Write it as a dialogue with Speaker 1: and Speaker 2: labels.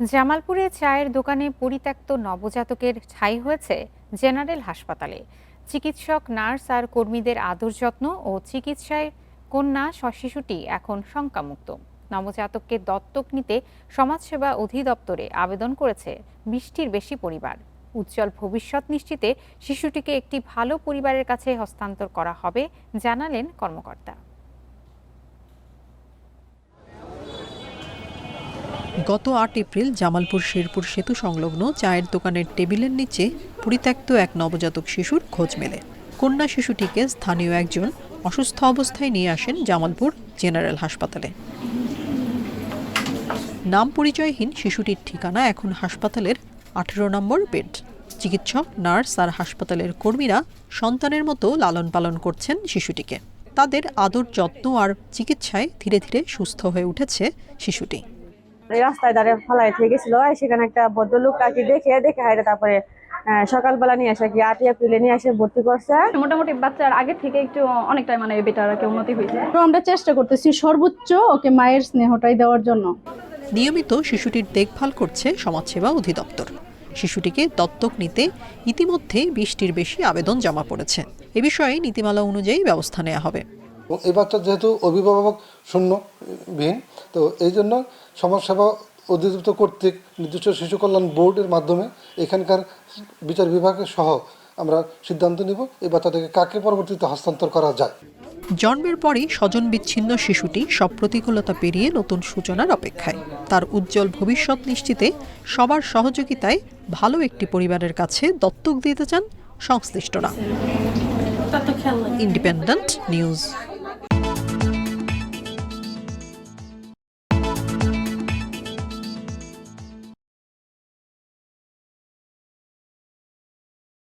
Speaker 1: জামালপুরে চায়ের দোকানে পরিত্যক্ত নবজাতকের ঠাঁই হয়েছে জেনারেল হাসপাতালে। চিকিৎসক, নার্স আর কর্মীদের আদর যত্ন ও চিকিৎসায় কন্যা শিশুটি এখন শঙ্কামুক্ত। নবজাতককে দত্তক নিতে সমাজসেবা অধিদপ্তরে আবেদন করেছে 20টির বেশি পরিবার। উজ্জ্বল ভবিষ্যৎ নিশ্চিতে শিশুটিকে একটি ভালো পরিবারের কাছে হস্তান্তর করা হবে জানালেন কর্মকর্তা।
Speaker 2: গত 8 এপ্রিল জামালপুর শেরপুর সেতু সংলগ্ন চায়ের দোকানের টেবিলের নিচে পরিত্যক্ত এক নবজাতক শিশুর খোঁজ মেলে। কন্যা শিশুটিকে স্থানীয় একজন অসুস্থ অবস্থায় নিয়ে আসেন জামালপুর জেনারেল হাসপাতালে। নাম পরিচয়হীন শিশুটির ঠিকানা এখন হাসপাতালের 18 নম্বর বেড। চিকিৎসক, নার্স আর হাসপাতালের কর্মীরা সন্তানের মতো লালন পালন করছেন শিশুটিকে। তাদের আদর যত্ন আর চিকিৎসায় ধীরে ধীরে সুস্থ হয়ে উঠেছে শিশুটি।
Speaker 3: রাস্তায় দাঁড়িয়ে ফেলাই থেকে গেছিল, সেখানে একটা ভদ্রলোক তাকে দেখে হাইরে তারপরে সকালবেলা নিয়ে আসে 8 এপ্রিলে নিয়ে এসে ভর্তি করছে।
Speaker 4: মোটামুটি বাচ্চার আগে থেকে একটু অনেকটাই বেটার আর কি উন্নতি হয়েছে। তো আমরা চেষ্টা করতেছি সর্বোচ্চ ওকে মায়ের স্নেহটাই দেওয়ার জন্য।
Speaker 2: নিয়মিত শিশুটির দেখভাল করছে সমাজসেবা অধিদপ্তর। শিশুটিকে দত্তক নিতে ইতিমধ্যে 20টির বেশি আবেদন জমা পড়েছে। এ বিষয়ে নীতিমালা অনুযায়ী ব্যবস্থা নেওয়া হবে।
Speaker 5: এই বাচ্চা যেহেতু অভিভাবক শূন্যবিহীন, তো এই জন্য সমাজসেবা অধিদপ্তর কর্তৃক নির্দিষ্ট শিশু কল্যাণ বোর্ডের মাধ্যমে এখানকার বিচার বিভাগের সহ আমরা সিদ্ধান্ত নিব এই বাচ্চাটাকে কাকে পরবর্তীতে হস্তান্তর করা যায়।
Speaker 2: জন্মের পরই স্বজন বিচ্ছিন্ন শিশুটি সব প্রতিকূলতা পেরিয়ে নতুন সূচনার অপেক্ষায়। তার উজ্জ্বল ভবিষ্যৎ নিশ্চিতে সবার সহযোগিতায় ভালো একটি পরিবারের কাছে দত্তক দিতে চান সংশ্লিষ্টরা। Independent news.